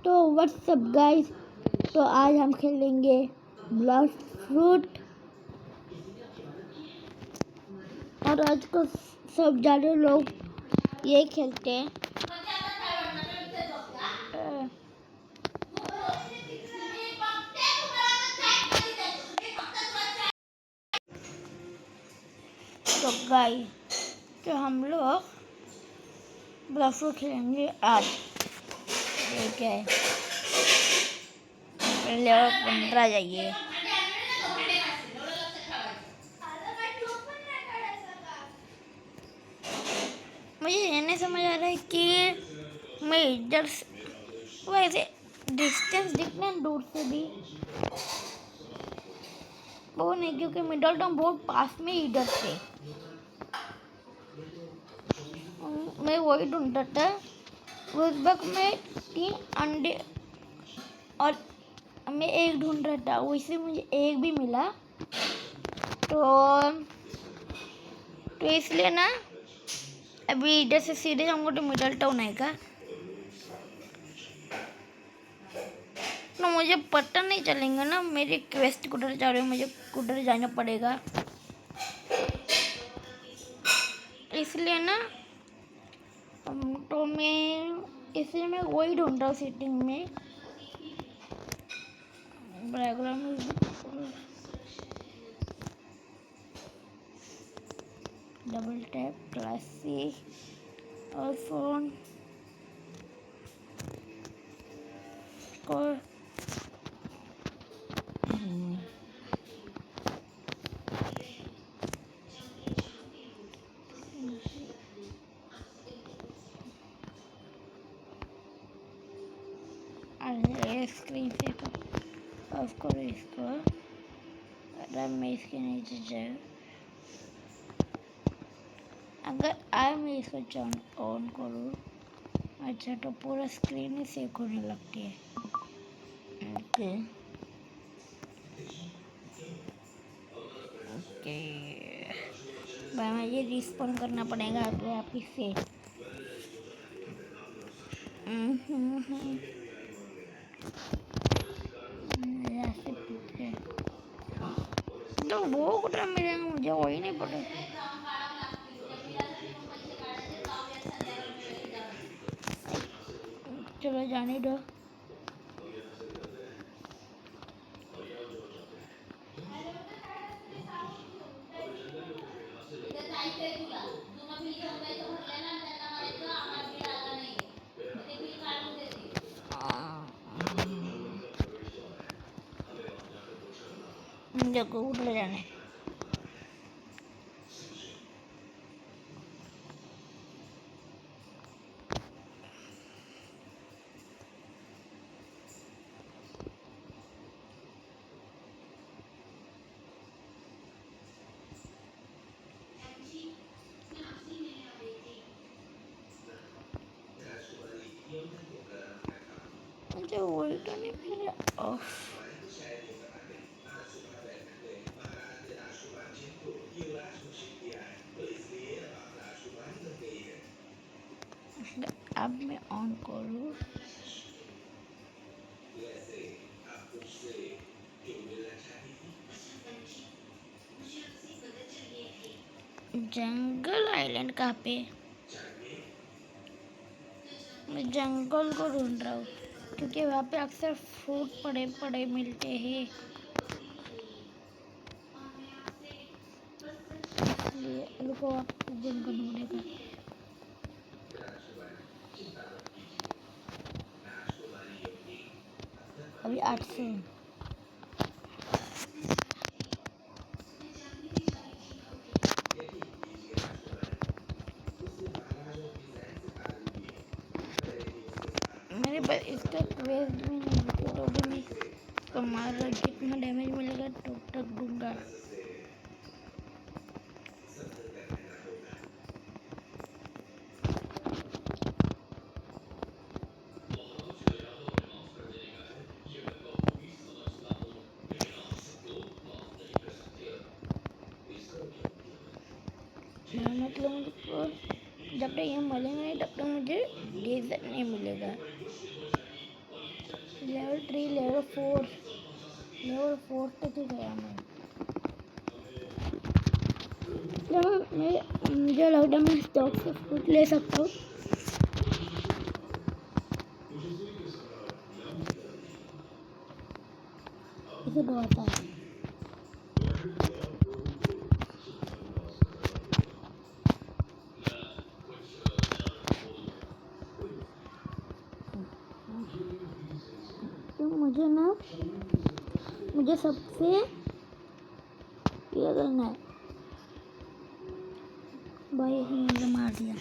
तो WhatsApp guys, तो आज हम खेलेंगे ब्लड फ्रूट। और आज को सब ज़्यादा लोग ये खेलते हैं। तो गाइस, तो हम लोग ब्लड फ्रूट खेलेंगे आज। ठीक है, लेवल 15 जाइए। मुझे ये नहीं समझ आ रहा है कि मैं इधर वैसे डिस्टेंस दिखने दूर से भी वो नहीं, क्योंकि मिडल टाउन बहुत पास में इधर से मैं वही ढूंढता था। उस वक्त में 3 अंडे और मैं एक ढूंढ रहा था, वैसे मुझे एक भी मिला। तो इसलिए ना अभी इधर से सीधे जाऊंगा तो मिडल टाउन आएगा। तो मुझे पता नहीं चलेगा ना मेरी क्वेस्ट कुधर जा रही है, मुझे कुधर जाना पड़ेगा। इसलिए ना तो मैं वही ढूंढ रहा हूँ सेटिंग में। बैकग्राउंड डबल टैप क्लासी और फोन को स्क्रीन से ऑफ करो इसको। अगर मैं इसके नीचे जाऊँ, अगर मैं इसको ऑन करूँ, अच्छा तो पूरा स्क्रीन ही सेक होने लगती है। ओके ओके, भाई मुझे रिस्पॉन्ड करना पड़ेगा अपने आप ही से। तो वो कुछ मिलेगा, मुझे वही नहीं पता। चलो जाने दो। देखो उठ जाने। मुझे वही तो नहीं मिल रहा। अब मैं ऑन करूँ, जंगल आइलैंड कहाँ पे? मैं जंगल को ढूंढ रहा हूँ, क्योंकि वहाँ पे अक्सर फ्रूट पड़े पड़े मिलते हैं। इसलिए रुको, आप जंगल ढूंढेगा। अभी 800 मेरे पास इसका क्वेस्ट भी नहीं है, तो भी मैं इसको मार रहा, जितना डैमेज मिलेगा तो तक दूंगा। मतलब मुझको जब तक ये मिलेगा नहीं, तब तक मुझे डेजर्ट नहीं मिलेगा। लेवल 3 लेवल 4 तक ही गया मैं। मुझे लगता है मैं स्टॉक से फूट ले सकता हूँ। इसे दौड़ता है। तो मुझे सबसे ये करना है। भाई मुझे मार दिया।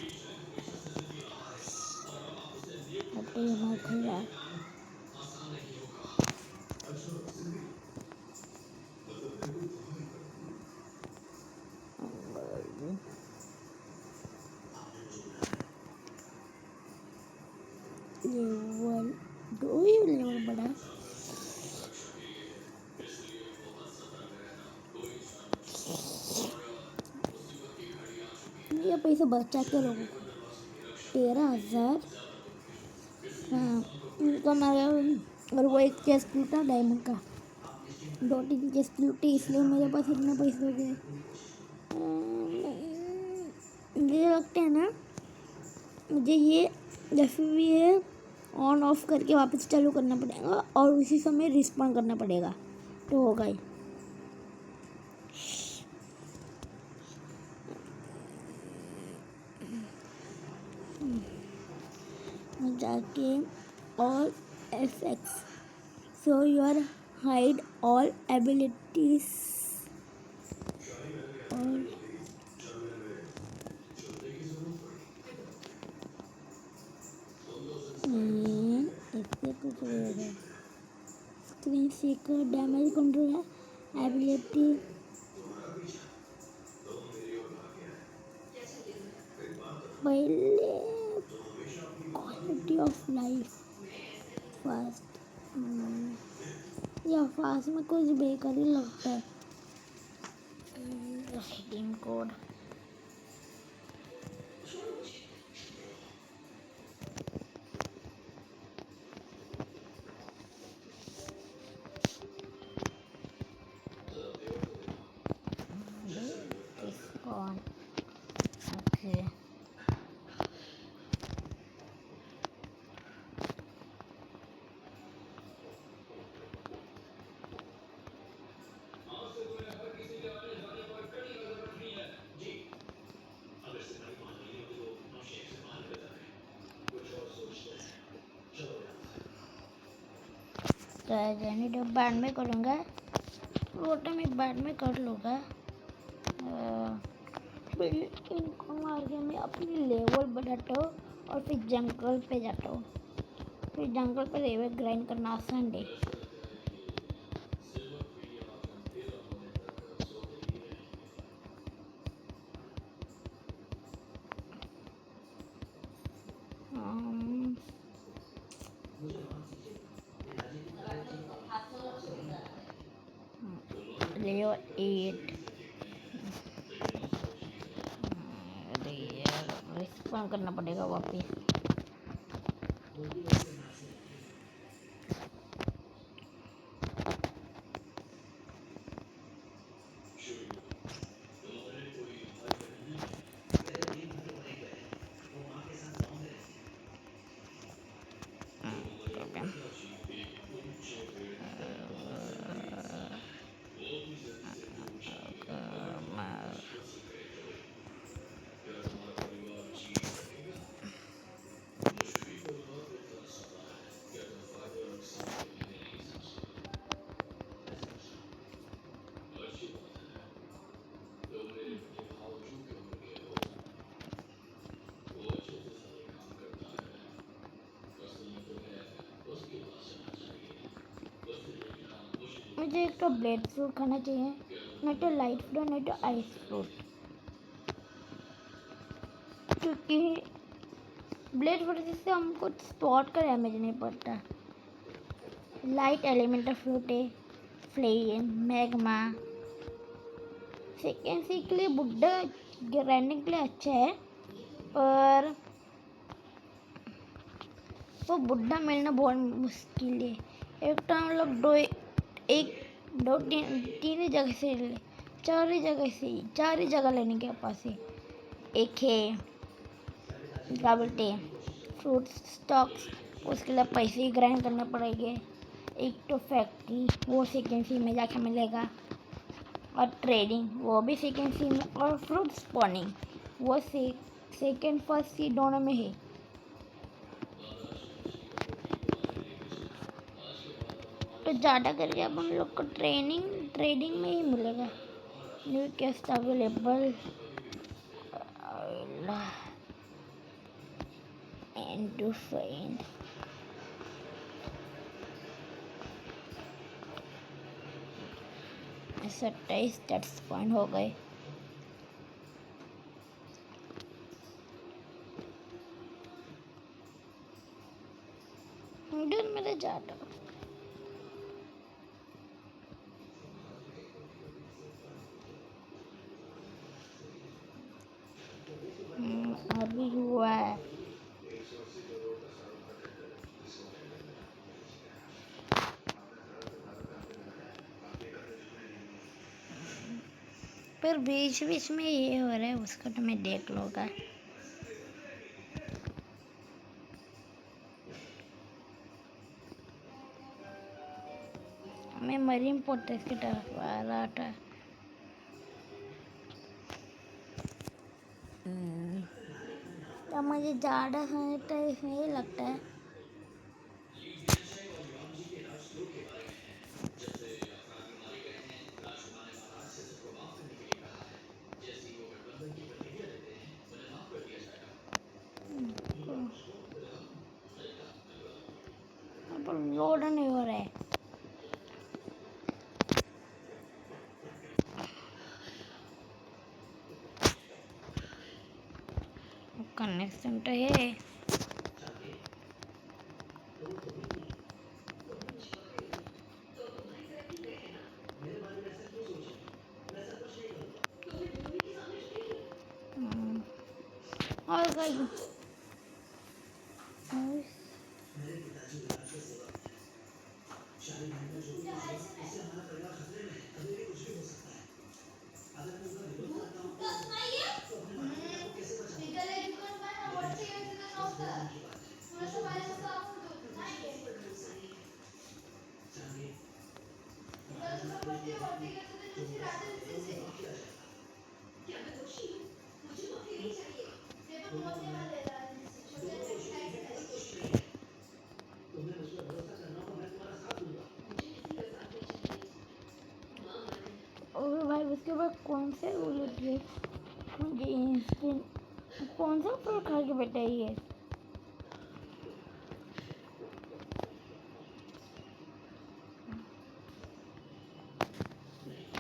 अब तो ये मार खा रहा है। लेवल 2 ही लेवल बड़ा। ये पैसे बचा के लोगों को 13,000। हाँ उनका मेरा और वो एक चेस्ट टूटा डायमंड का 2-3 चेस्ट टूटी इसलिए मेरे पास इतने पैसे हो गए। मुझे लगता है ना मुझे ये जैसे भी है ऑन ऑफ करके वापस चालू करना पड़ेगा और उसी समय रिस्पॉन्ड करना पड़ेगा तो होगा ही। जाके all effects show your hide all abilities और इससे कुछ रहेगा। Screen Sikar damage control ability पहले क्वालिटी ऑफ लाइफ फास्ट या फास्ट में कुछ बेकार ही लगता है। Redeem code discount okay. जाने तो बाद में करूँगा वो तो मैं बाद में कर लूँगा। इनको मार के मैं अपनी लेवल बढ़ाता हूँ और फिर जंगल पे जाता हूँ। फिर जंगल पे लेवल ग्राइंड करना आसान है। लेवल 8 रिस्पॉन्ड करना पड़ेगा वापस। मुझे एक तो ब्लेड फ्रूट खाना चाहिए, नहीं तो लाइट फ्रूट, नहीं तो आइस फ्रूट। क्योंकि ब्लेड फ्रूट से हमको स्पॉट का डैमेज नहीं पड़ता। लाइट एलिमेंटल फ्रूट है, फ्लेम, मैग्मा, सेकेंसी के लिए बुड्ढा ग्राइंडिंग के लिए अच्छा है, पर वो बुढ़ा मिलना बहुत मुश्किल है। एक तो हम लोग दो तीन ही जगह से ले, चार ही जगह लेने के पास है। एक है क्या बोलते हैं फ्रूट स्टॉक्स, उसके लिए पैसे ही ग्राइंड करने पड़ेंगे। एक तो फैक्ट्री, वो सेकेंड सी में जाके मिलेगा, और ट्रेडिंग वो भी सेकेंड सी में, और फ्रूट स्पॉनिंग वो सेकेंड फर्स्ट सी दोनों में है। तो ज़्यादा करके अब हम लोग को ट्रेडिंग में ही मिलेगा। New cast available and to find 27 states point हो गए। मेरे ज़्यादा अभी हुआ है। पर बीच बीच में ये हो रहा है, उसको तो मैं देख लूँगा। मैं मरीन पोर्ट्रेस की तरफ आ रहा था। तो मुझे ज़्यादा समय तो इसमें ये लगता है पर लोड नहीं हो रहा है। कनेक्शन तो है। और भाई उसके बाद कौन से बोले मुझे इंस्टेंट कौन सा फ्रूट खा के बताइए।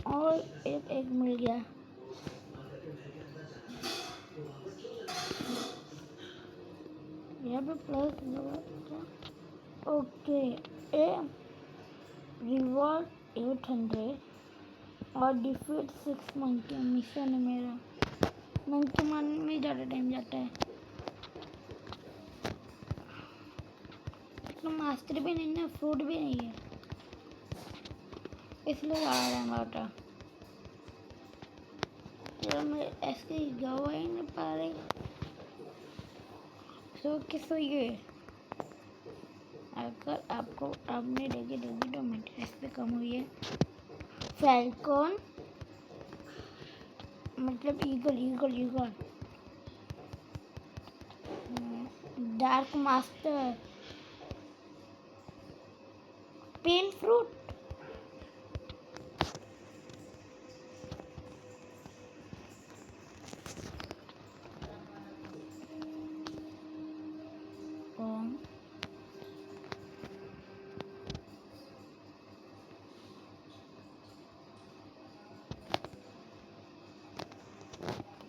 और एक मिल गया। यहाँ पे प्लस ओके ए रिवॉर्ड 800 और डिफीट 6 मंकी मिशन है मेरा। मंकी मारने में ज़्यादा टाइम जाता है। तो मास्टर भी नहीं है, फ्रूट भी नहीं है, इसलिए ज़्यादा टाइम लगता है। चलो मैं ऐसे गवा ही नहीं पा रही। सो ये अगर आपको आपने देखी तो मेंटेनेंस पे कम हुई है। फैल्कॉन मतलब eagle dark master pen fruit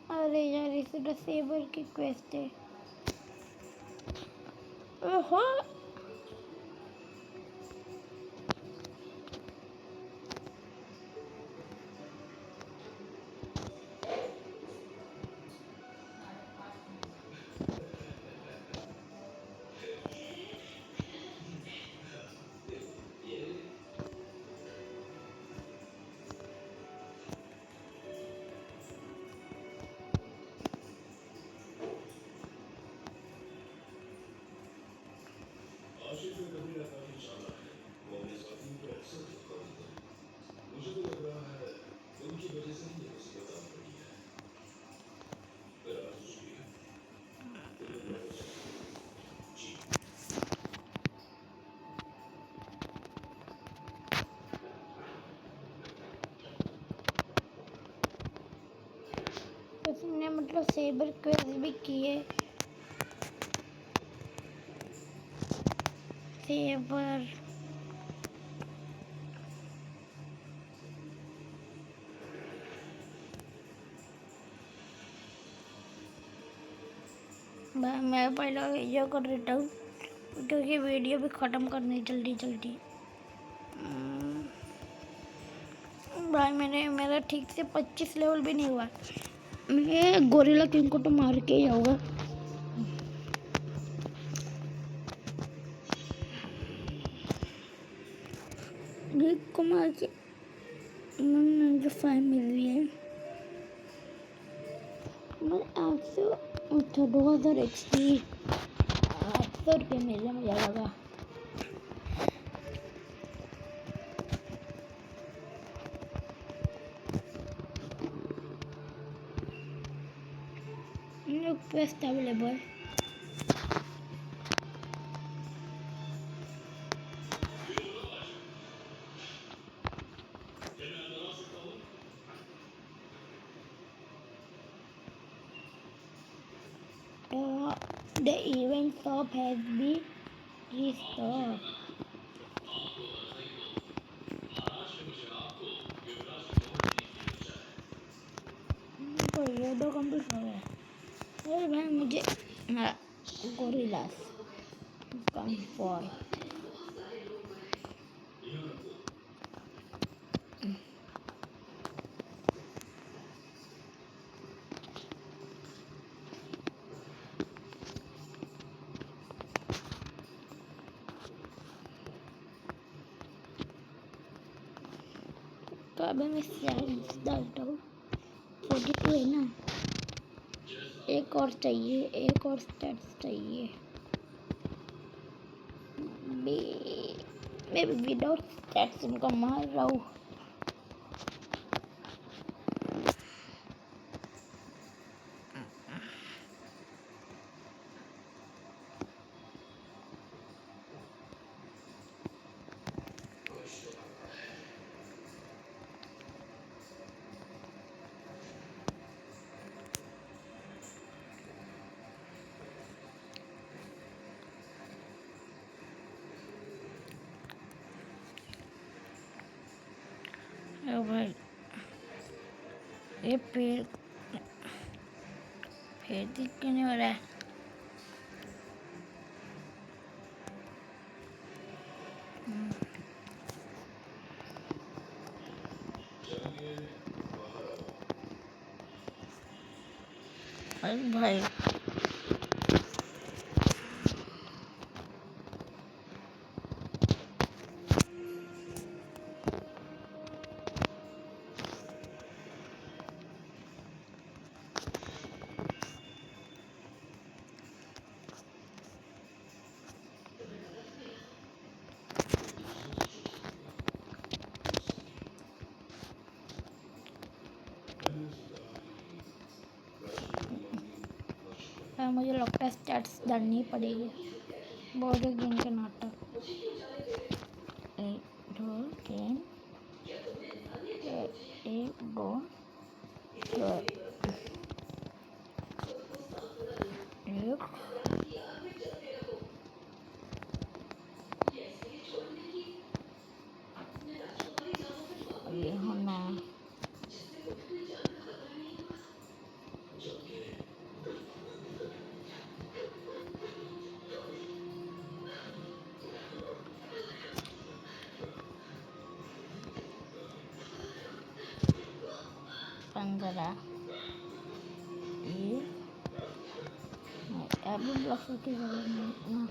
अरे यार इसे तो सेवर की क्वेस्ट है। ओहो ने मतलब सेबर क्वेस्ट भी किए। सेबर मैं पहले वीडियो कर देता हूँ क्योंकि वीडियो भी ख़त्म करनी जल्दी जल्दी। भाई मेरा ठीक से 25 लेवल भी नहीं हुआ। मैं गोरिल्ला किंग को तो मार के ही आऊँगा। को मार के मुझे 5 मिल रही है। मैं 2000 XP 800 रुपये मिले मुझे लगा। Quest available. The event shop has been restored. ये दो कंप्लीट हो गया। अरे भाई मुझे गोरिल्लास कंफर्ट तो अभी मैं सेल्स डालता हूँ। 42 है ना। एक और चाहिए, एक और स्टैट्स चाहिए। मैं विदाउट स्टैट्स उनको मार रहा हूँ। भाई ये पेड़ दिख क्यों नहीं हो रहा है? अरे भाई मुझे लगता है स्टैट्स डालनी पड़ेगी। बहुत गेम के नाटक एक दो तीन एक दो एक ये होना पंद्रह ये अभी ब्लॉक की जरूरत नहीं ना।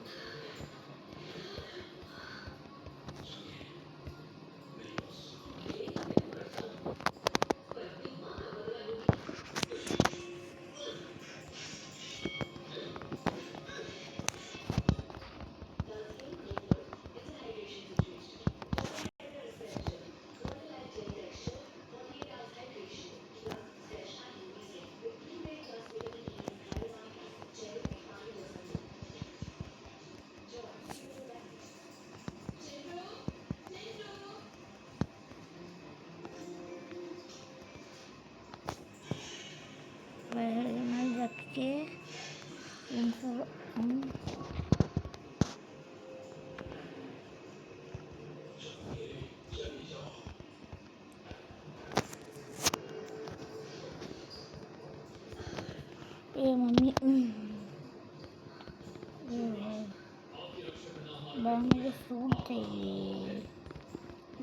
भाई मुझे फ्रूट चाहिए।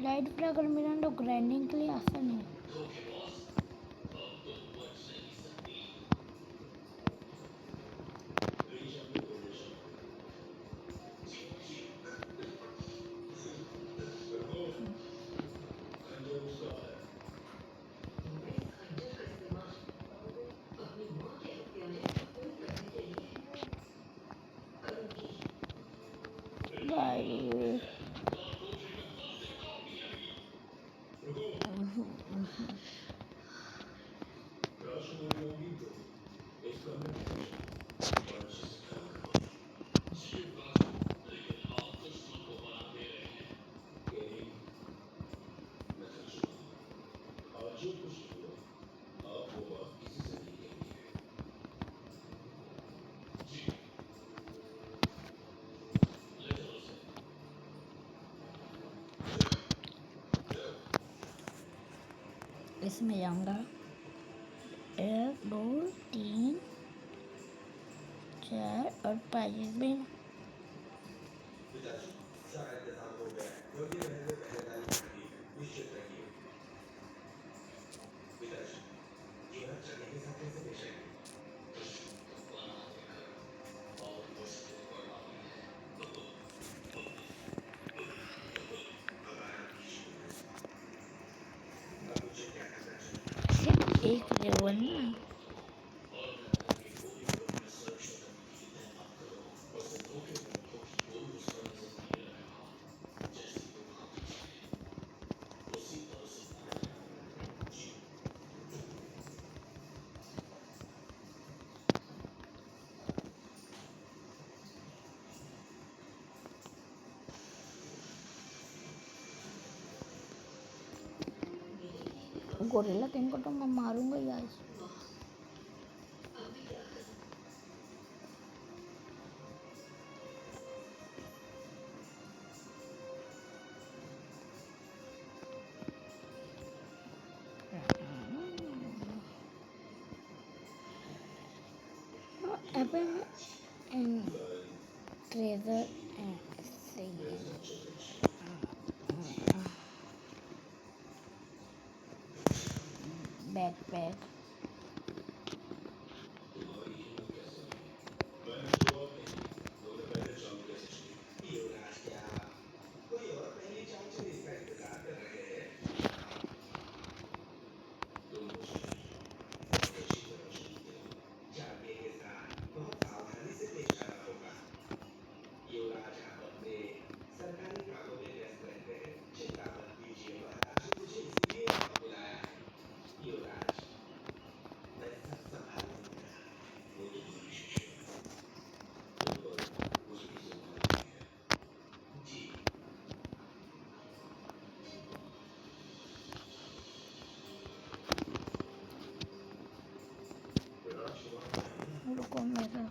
लाइट फ्रैगर मेरा तो ग्राइंडिंग के लिए आसान है। भाई इसमें जाऊंगा 1 2 3 4 और 5 में। सिर्फ एक लेवल ना। गोरिल्ला किंग को तो मैं मारूंगा ही आज। Apple and treasure and backpack. रुको मेरा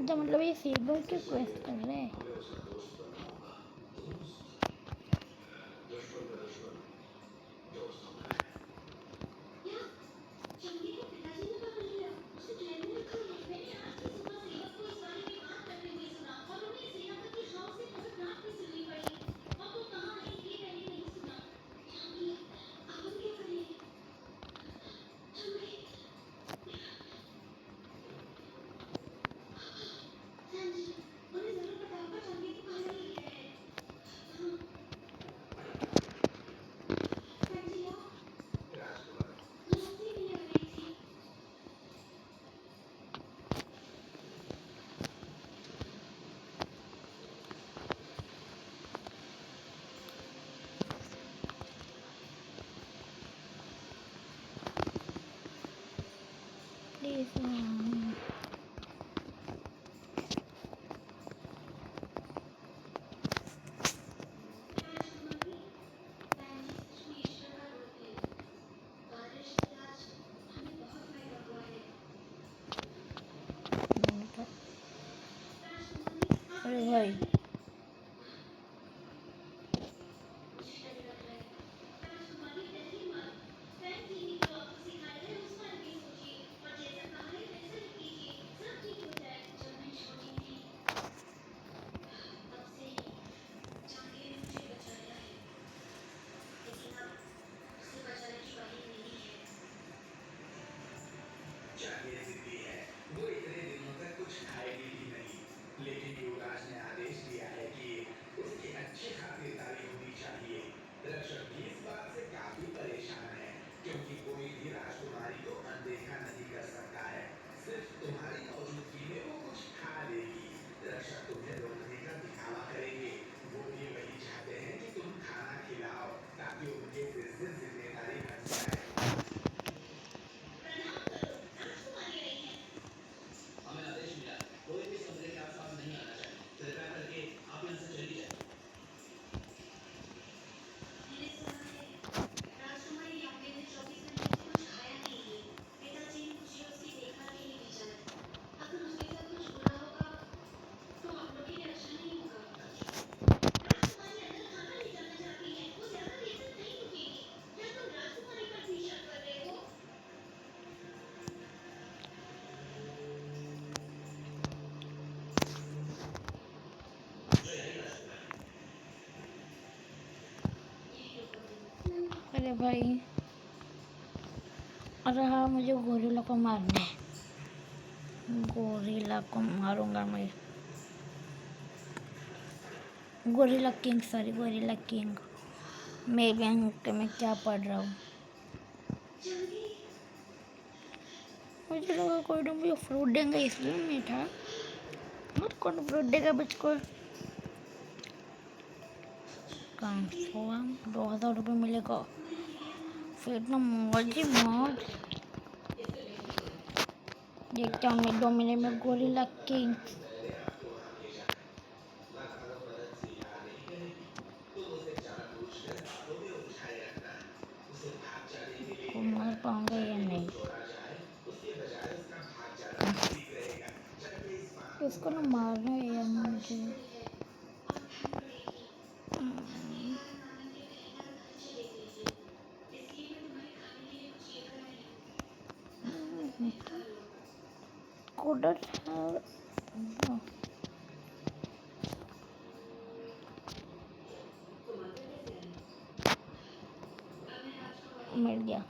तो मतलब ये सेबर की क्वेस्ट कर रहे हैं। प्लीज भाई चाहिए जिद्दी है। वो इतने दिनों तक कुछ खाएगी भी नहीं, लेकिन युवराज ने आदेश दिया है कि उसकी अच्छी खातिरदारी होनी चाहिए। रक्षक भी इस बात से काफी परेशान है, क्योंकि कोई भी राजकुमारी को अनदेखा नहीं कर सकता है। सिर्फ तुम्हारी मौजूदगी में वो कुछ खा लेगी। रक्षक तुम्हें रोकने का दिखावा करेंगे। वो भी वही चाहते हैं कि तुम खाना खिलाओ, ताकि उनके सिर से जिम्मेदारी हट जाए। हमें आदेश मिला है, कोई भी कमरे के आसपास नहीं आना चाहिए। कृपया करके आप यहाँ से चली जाए। अरे भाई, अरे हाँ, मुझे गोरिल्ला को मारना है। गोरिल्ला को मारूंगा मैं। Gorilla king, sorry, gorilla king. मैं बैंक में क्या पढ़ रहा हूँ। मुझे लगा कोई ना मुझे फ्रूट देंगे, इसलिए मीठा मत कौन फ्रूट देगा मुझको। कंफर्म 2000 रुपये मिलेगा, फिर तो मौज ही मौज। देखता हूँ मैं 2 महीने में गोरिल्ला किंग। को मार पाऊंगा या नहीं। इसको ना मारना है यार मुझे। कोडर मिल गया।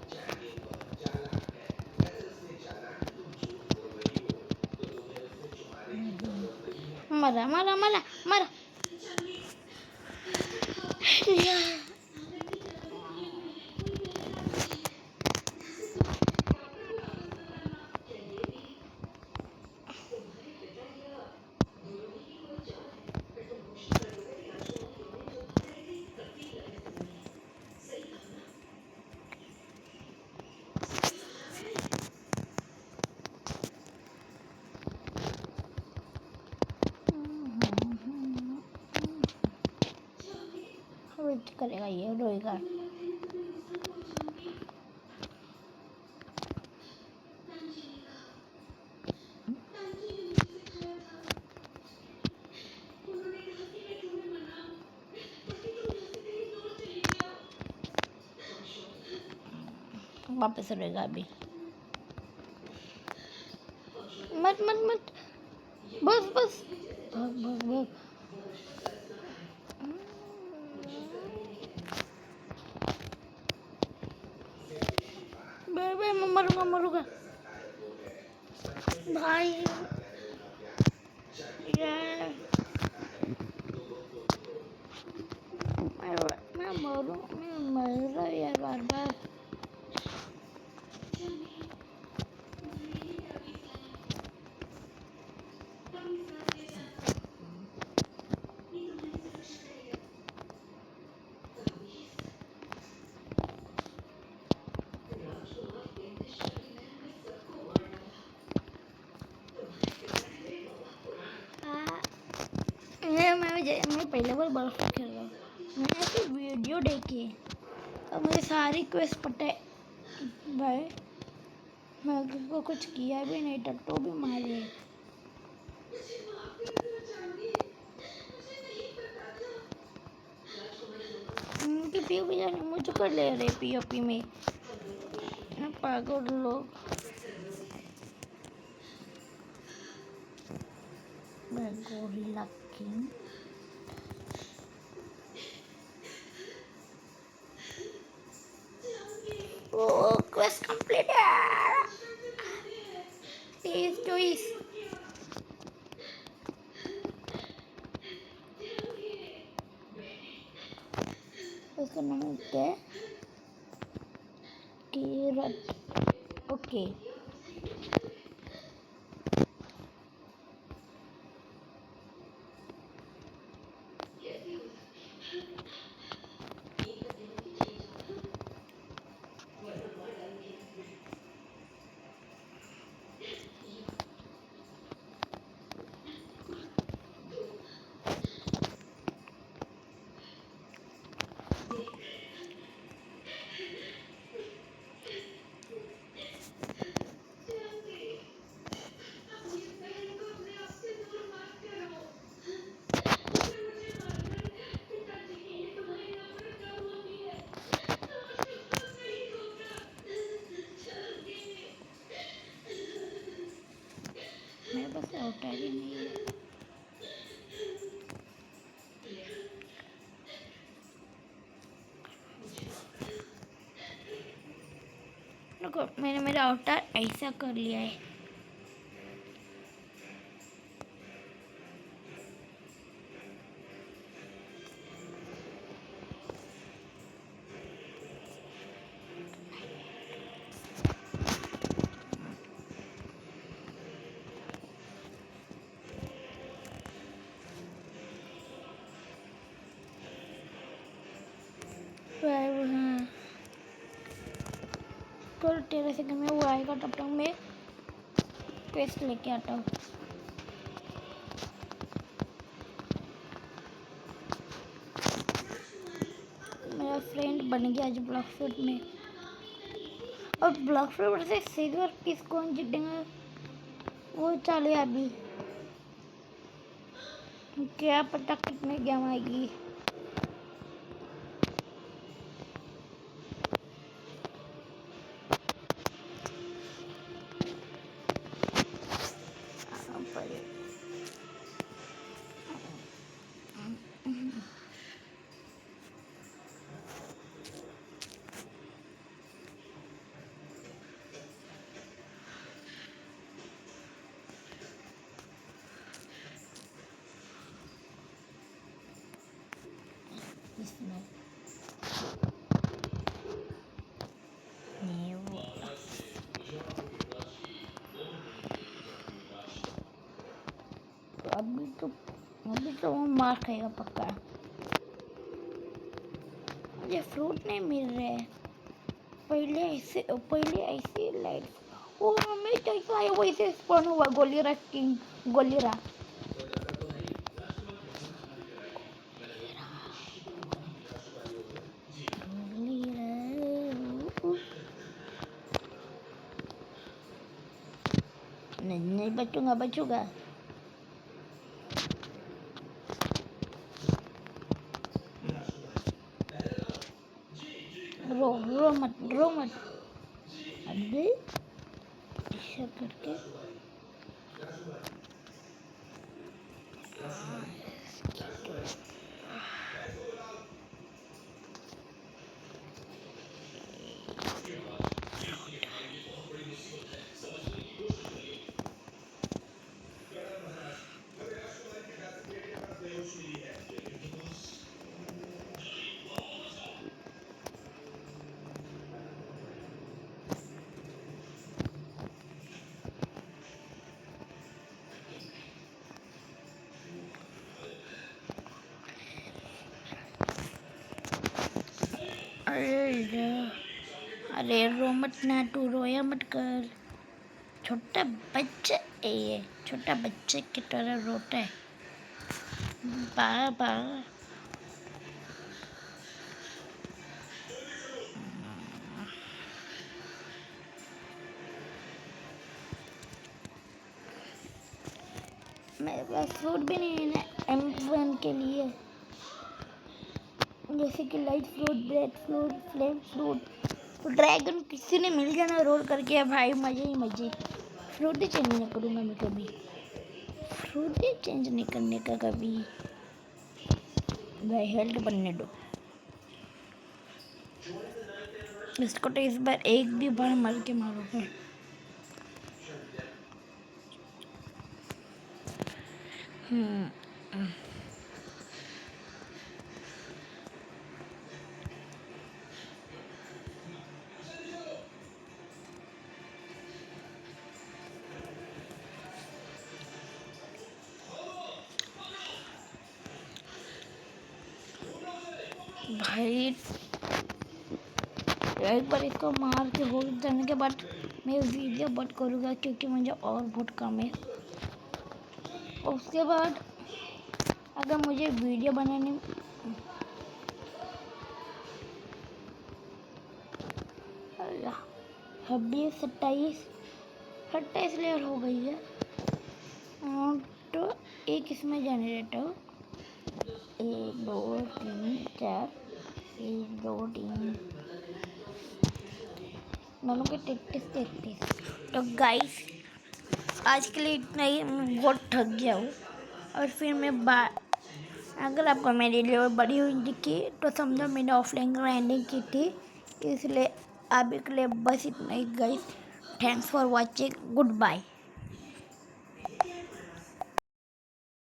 चाहिए बहुत चालाक है। अगर उसने जाना कि तुम झूठ बोल रही हो, तो तुम्हें उससे छुपाने की जरूरत नहीं है। मरा मरा मरा मरा यार। वेट करेगा, ये रोएगा। वापस रोएगा अभी। मत मत मत, बस बस, भाग भाग भाग। बाय बाय, मैं मरूंगा मरूंगा भाई यार। मैं मर रहा यार बार बार। मैं पहले बार बर्फ खेल रहा हूँ। मैंने ऐसी वीडियो देखी तो मुझे सारी क्वेस्ट पता है भाई। मैं किसको कुछ किया भी नहीं, टट्टू भी मारे। उनकी पीओपी जाने मुझे कर ले रहे पीओपी में पागल लोग। मैं gorilla king. Oh quest completed. Please choice. उसका नाम क्या है? किरत। ओके। मेरे पास आउटर ही नहीं है। देखो मैंने मेरा आउटर ऐसा कर लिया है। हाँ तो 13 सेकंड में वो आएगा, तब तक मैं पेस्ट लेके आता हूँ। मेरा फ्रेंड बन गया आज ब्लॉकफुट में। और ब्लॉकफुट से सिल्वर किस कौन जीतेगा वो चले अभी। क्या पता कितने गेम आएगी। इसमें अभी तो वो मार खाएगा पक्का। मुझे फ्रूट नहीं मिल रहे। पहले ऐसे लाइट। ओ मैं तो आया वैसे स्पॉन हुआ गोलीरा किंग। गोलीरा नहीं बचूंगा। रो मत अबे ऐसा करके अरे रो मत ना, तू रोया मत कर। छोटा बच्चा है ये, छोटा बच्चे की तरह रोता है। पापा मेरे पास फ्रूट भी नहीं है ना M1 के लिए, जैसे कि light fruit, bread fruit, flame fruit. तो ड्रैगन किसी ने मिल गया ना रोल करके, भाई मजे ही मजे। फ्रूट ही चेंज नहीं करूँगा मैं कभी, फ्रूट ही चेंज नहीं करने का कभी। भाई हेल्थ बनने दो इसको, तो इस बार एक भी बार मर के मारोगे। भाई एक बार इसको मार के हो जाने के बाद मैं वीडियो बंद करूँगा, क्योंकि मुझे और बहुत काम है। उसके बाद अगर मुझे वीडियो बनाने 27 लेयर हो गई है। तो एक इसमें जनरेटर 1 2 3 4 1 2 3 दोनों के 33। तो गाइस आज के लिए इतना ही, मैं बहुत थक गया हूँ। और फिर मैं अगर आपको मेरी लेवल बड़ी हुई दिखी तो समझो मैंने ऑफलाइन ग्राइंडिंग की थी, इसलिए अभी के लिए बस इतना ही guys. Thanks for watching, good bye.